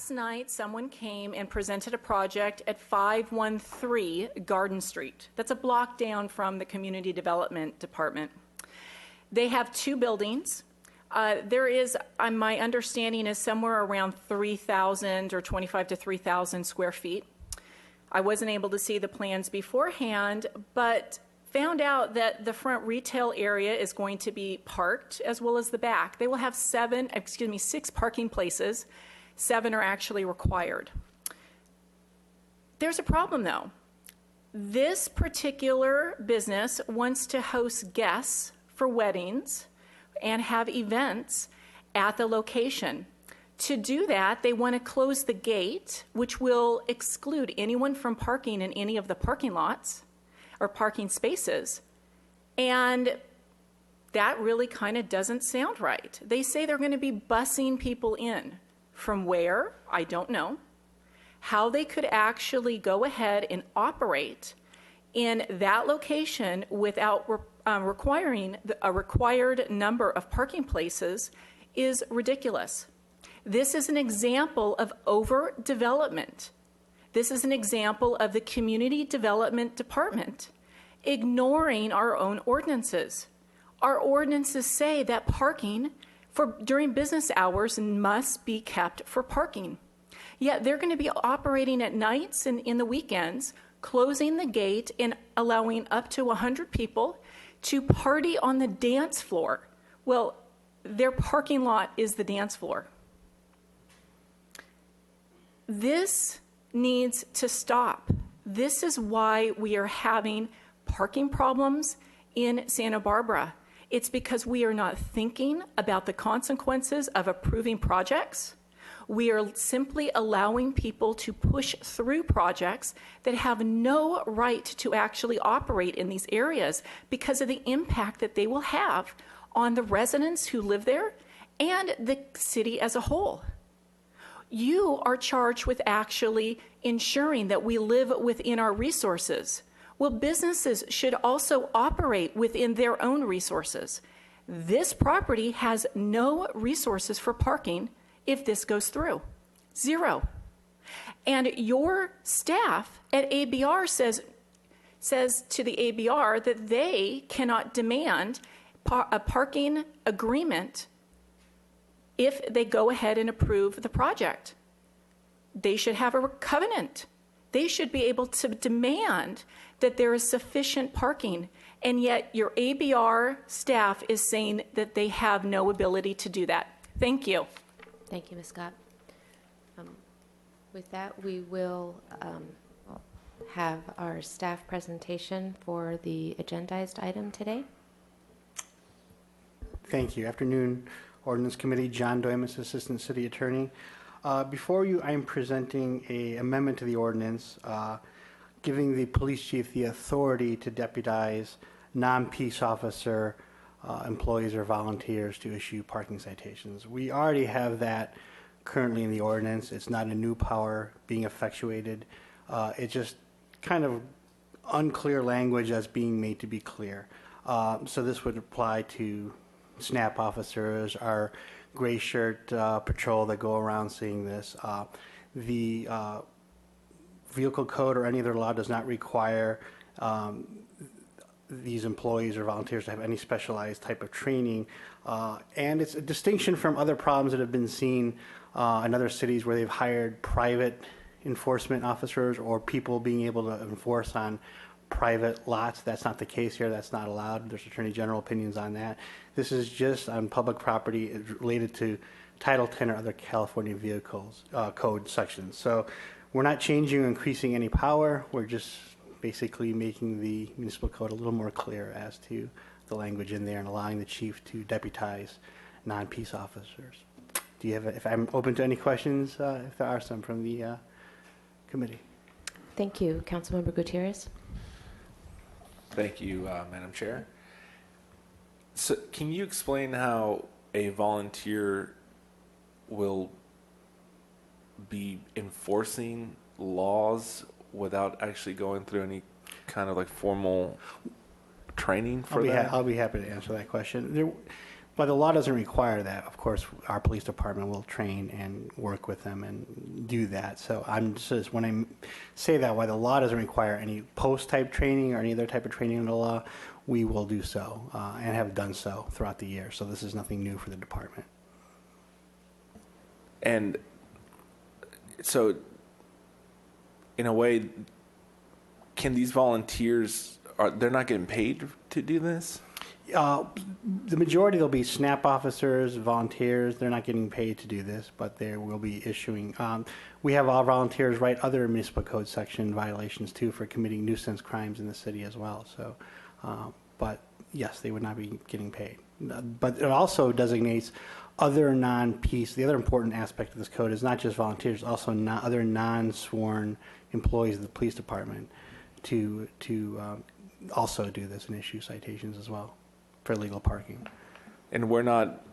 last night, someone came and presented a project at 513 Garden Street. That's a block down from the Community Development Department. They have 2 buildings. There is, my understanding is somewhere around 3,000 or 25 to 3,000 square feet. I wasn't able to see the plans beforehand, but found out that the front retail area is going to be parked as well as the back. They will have 6 parking places. 7 are actually required. There's a problem though. This particular business wants to host guests for weddings and have events at the location. To do that, they want to close the gate, which will exclude anyone from parking in any of the parking lots or parking spaces. And that really kind of doesn't sound right. They say they're going to be busing people in. From where? I don't know. How they could actually go ahead and operate in that location without requiring a required number of parking places is ridiculous. This is an example of overdevelopment. This is an example of the Community Development Department ignoring our own ordinances. Our ordinances say that parking during business hours must be kept for parking. Yet they're going to be operating at nights and in the weekends, closing the gate and allowing up to 100 people to party on the dance floor. Well, their parking lot is the dance floor. This needs to stop. This is why we are having parking problems in Santa Barbara. It's because we are not thinking about the consequences of approving projects. We are simply allowing people to push through projects that have no right to actually operate in these areas because of the impact that they will have on the residents who live there and the city as a whole. You are charged with actually ensuring that we live within our resources. Well, businesses should also operate within their own resources. This property has no resources for parking if this goes through. 0. And your staff at ABR says to the ABR that they cannot demand a parking agreement if they go ahead and approve the project. They should have a covenant. They should be able to demand that there is sufficient parking, and yet your ABR staff is saying that they have no ability to do that. Thank you. Thank you, Ms. Scott. With that, we will have our staff presentation for the agendized item today. Thank you. Afternoon, Ordinance Committee. John Doymus, Assistant City Attorney. Before you, I am presenting an amendment to the ordinance giving the police chief the authority to deputize non-peace officer employees or volunteers to issue parking citations. We already have that currently in the ordinance. It's not a new power being effectuated. It's just kind of unclear language that's being made to be clear. So this would apply to SNAP officers, our gray shirt patrol that go around seeing this. The vehicle code or any other law does not require these employees or volunteers to have any specialized type of training. And it's a distinction from other problems that have been seen in other cities where they've hired private enforcement officers or people being able to enforce on private lots. That's not the case here. That's not allowed. There's Attorney General opinions on that. This is just on public property related to Title 10 or other California vehicles code sections. So we're not changing or increasing any power. We're just basically making the municipal code a little more clear as to the language in there and allowing the chief to deputize non-peace officers. Do you have, if I'm open to any questions, if there are some from the committee. Thank you. Councilmember Gutierrez. Thank you, Madam Chair. So can you explain how a volunteer will be enforcing laws without actually going through any kind of like formal training for that? I'll be happy to answer that question. But the law doesn't require that. Of course, our police department will train and work with them and do that. So I'm just, when I say that, why the law doesn't require any post-type training or any other type of training in the law, we will do so and have done so throughout the year. So this is nothing new for the department. And so, in a way, can these volunteers, they're not getting paid to do this? The majority will be SNAP officers, volunteers. They're not getting paid to do this, but they will be issuing. We have all volunteers write other municipal code section violations too for committing nuisance crimes in the city as well. So, but yes, they would not be getting paid. But it also designates other non-peace. The other important aspect of this code is not just volunteers, also other non-sworn employees of the police department to also do this and issue citations as well for illegal parking. And we're not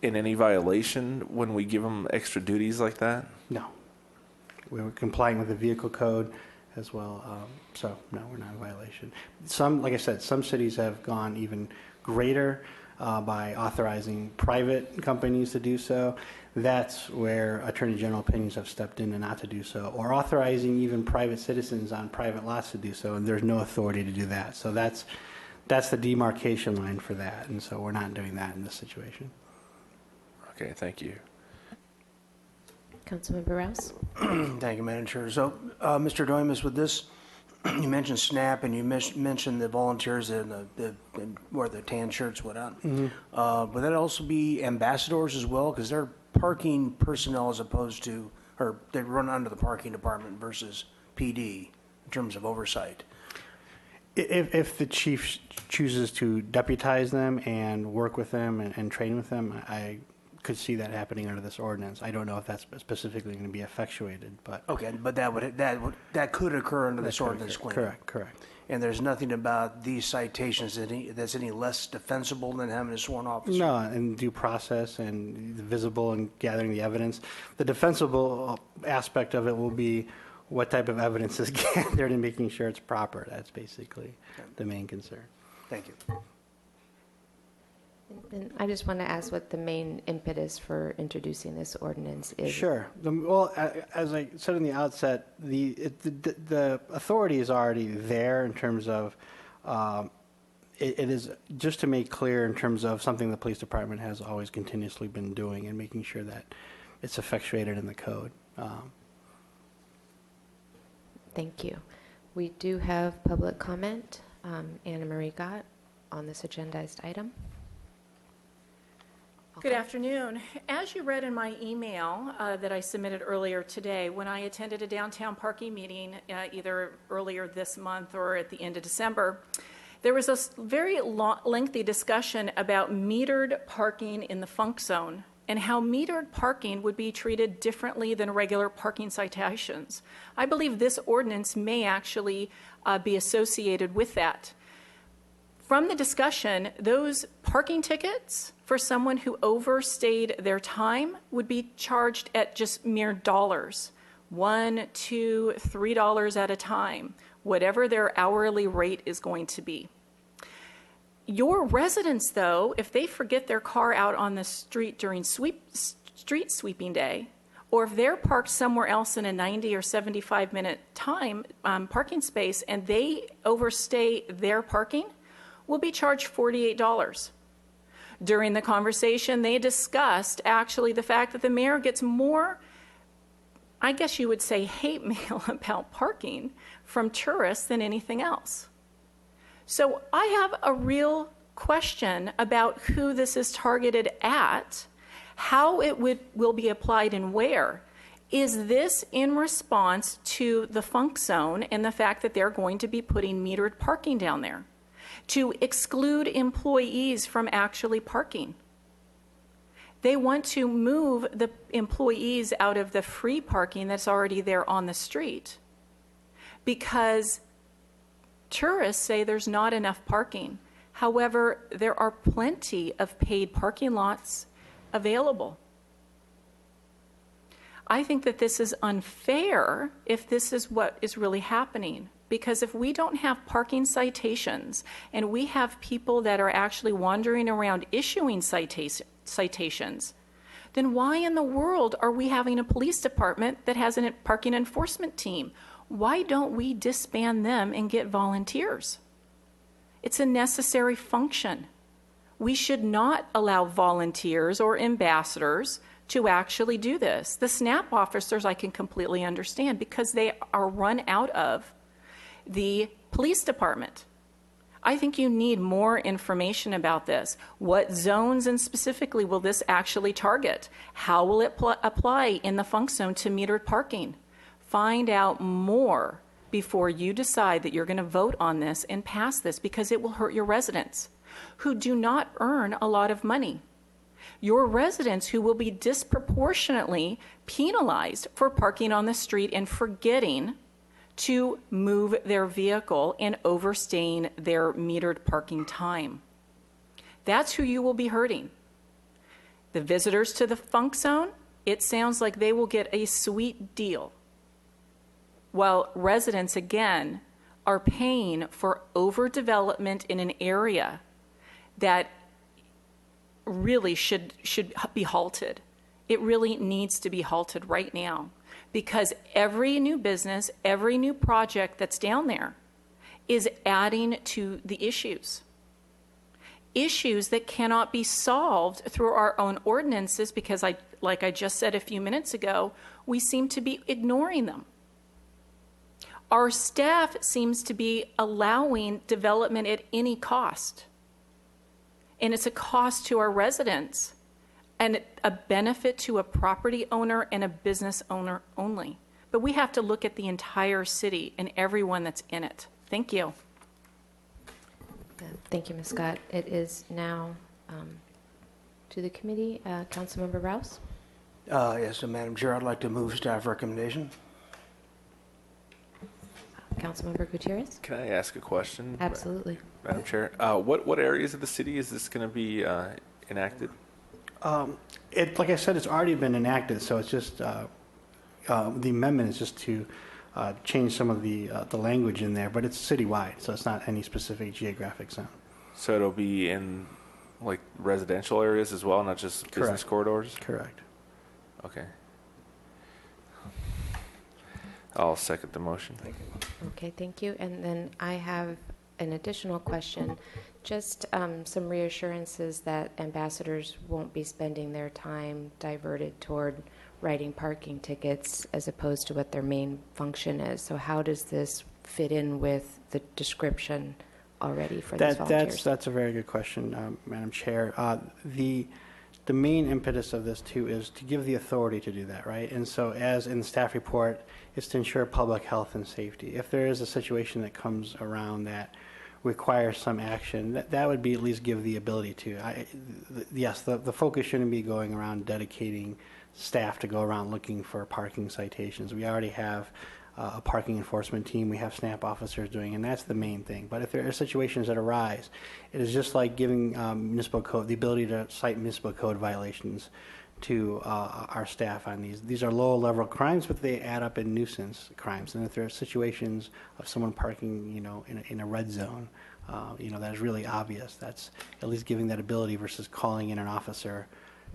in any violation when we give them extra duties like that? No. We're complying with the vehicle code as well. So, no, we're not in violation. Some, like I said, some cities have gone even greater by authorizing private companies to do so. That's where Attorney General opinions have stepped in and not to do so, or authorizing even private citizens on private lots to do so, and there's no authority to do that. So that's the demarcation line for that, and so we're not doing that in this situation. Okay, thank you. Councilmember Rouse? Thank you, Madam Chair. So, Mr. Doimus, with this, you mentioned SNAP and you mentioned the volunteers and the wear the tan shirts, whatnot. Would that also be ambassadors as well? Because they're parking personnel as opposed to, or they run under the parking department versus PD in terms of oversight. If the chief chooses to deputize them and work with them and train with them, I could see that happening under this ordinance. I don't know if that's specifically going to be effectuated, but Okay, but that could occur under this ordinance. correct. And there's nothing about these citations that's any less defensible than having a sworn officer? No, and due process and the visible and gathering the evidence. The defensible aspect of it will be what type of evidence is gathered and making sure it's proper. That's basically the main concern. Thank you. And I just want to ask what the main impetus for introducing this ordinance is. Sure. Well, as I said in the outset, the authority is already there in terms of it is just to make clear in terms of something the police department has always continuously been doing and making sure that it's effectuated in the code. Thank you. We do have public comment. Anna Marie Gott on this agendized item. Good afternoon. As you read in my email that I submitted earlier today, when I attended a downtown parking meeting either earlier this month or at the end of December, there was a very lengthy discussion about metered parking in the funk zone and how metered parking would be treated differently than regular parking citations. I believe this ordinance may actually be associated with that. From the discussion, those parking tickets for someone who overstayed their time would be charged at just mere dollars, $1, $2, $3 at a time, whatever their hourly rate is going to be. Your residents, though, if they forget their car out on the street during street sweeping day, or if they're parked somewhere else in a 90 or 75-minute time parking space and they overstay their parking, will be charged $48. During the conversation, they discussed actually the fact that the mayor gets more, I guess you would say, hate mail about parking from tourists than anything else. So I have a real question about who this is targeted at, how it will be applied and where. Is this in response to the funk zone and the fact that they're going to be putting metered parking down there to exclude employees from actually parking? They want to move the employees out of the free parking that's already there on the street because tourists say there's not enough parking. However, there are plenty of paid parking lots available. I think that this is unfair if this is what is really happening, because if we don't have parking citations and we have people that are actually wandering around issuing citations, then why in the world are we having a police department that has a parking enforcement team? Why don't we disband them and get volunteers? It's a necessary function. We should not allow volunteers or ambassadors to actually do this. The SNAP officers I can completely understand because they are run out of the police department. I think you need more information about this. What zones and specifically will this actually target? How will it apply in the funk zone to metered parking? Find out more before you decide that you're going to vote on this and pass this, because it will hurt your residents who do not earn a lot of money. Your residents who will be disproportionately penalized for parking on the street and forgetting to move their vehicle and overstaying their metered parking time. That's who you will be hurting. The visitors to the funk zone, it sounds like they will get a sweet deal, while residents, again, are paying for overdevelopment in an area that really should be halted. It really needs to be halted right now, because every new business, every new project that's down there is adding to the issues that cannot be solved through our own ordinances, because like I just said a few minutes ago, we seem to be ignoring them. Our staff seems to be allowing development at any cost. And it's a cost to our residents and a benefit to a property owner and a business owner only. But we have to look at the entire city and everyone that's in it. Thank you. Thank you, Ms. Scott. It is now to the committee. Councilmember Rouse? Yes, Madam Chair, I'd like to move staff recommendation. Councilmember Gutierrez? Can I ask a question? Absolutely. Madam Chair, what areas of the city is this going to be enacted? Like I said, it's already been enacted, so it's just, the amendment is just to change some of the language in there, but it's citywide, so it's not any specific geographic zone. So it'll be in like residential areas as well, not just business corridors? Correct. Okay. I'll second the motion. Okay, thank you. And then I have an additional question. Just some reassurances that ambassadors won't be spending their time diverted toward writing parking tickets as opposed to what their main function is. So how does this fit in with the description already for these volunteers? That's a very good question, Madam Chair. The main impetus of this, too, is to give the authority to do that, right? And so as in the staff report, it's to ensure public health and safety. If there is a situation that comes around that requires some action, that would be at least give the ability to. Yes, the focus shouldn't be going around dedicating staff to go around looking for parking citations. We already have a parking enforcement team. We have SNAP officers doing, and that's the main thing. But if there are situations that arise, it is just like giving municipal code the ability to cite municipal code violations to our staff on these. These are low-level crimes, but they add up in nuisance crimes. And if there are situations of someone parking, in a red zone, that is really obvious. That's at least giving that ability versus calling in an officer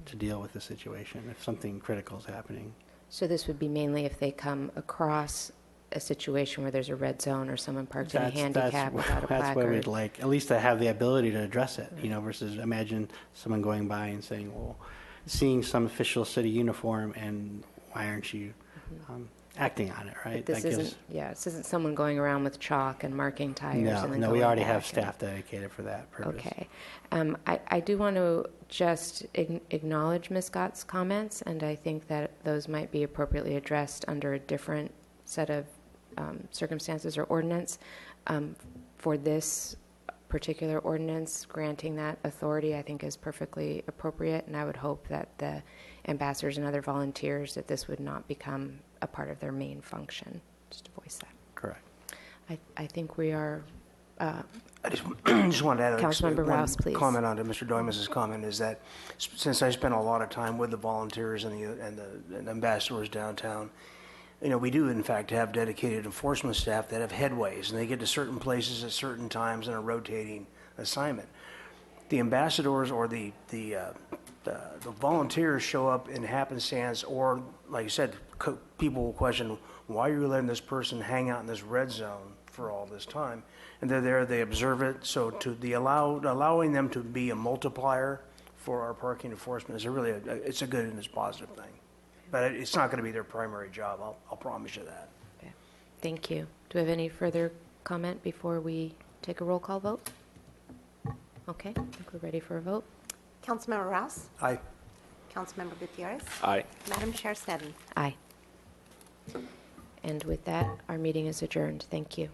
to deal with the situation if something critical is happening. So this would be mainly if they come across a situation where there's a red zone or someone parked in a handicap without a placard. That's where we'd like, at least to have the ability to address it, versus imagine someone going by and saying, well, seeing some official city uniform and why aren't you acting on it, right? But this isn't someone going around with chalk and marking tires. No, we already have staff dedicated for that purpose. Okay. I do want to just acknowledge Ms. Scott's comments, and I think that those might be appropriately addressed under a different set of circumstances or ordinance. For this particular ordinance, granting that authority, I think, is perfectly appropriate, and I would hope that the ambassadors and other volunteers, that this would not become a part of their main function, just to voice that. Correct. I think we are... I just wanted to add Councilmember Rouse, please. Comment on to Mr. Doimus's comment is that since I spent a lot of time with the volunteers and the ambassadors downtown, we do in fact have dedicated enforcement staff that have headways, and they get to certain places at certain times in a rotating assignment. The ambassadors or the volunteers show up in happenstance, or like you said, people will question, why are you letting this person hang out in this red zone for all this time? And they're there, they observe it. So allowing them to be a multiplier for our parking enforcement is it's a good and it's a positive thing. But it's not going to be their primary job. I'll promise you that. Okay. Thank you. Do we have any further comment before we take a roll call vote? Okay, I think we're ready for a vote. Councilmember Rouse? Aye. Councilmember Gutierrez? Aye. Madam Chair Snedden? Aye. And with that, our meeting is adjourned. Thank you.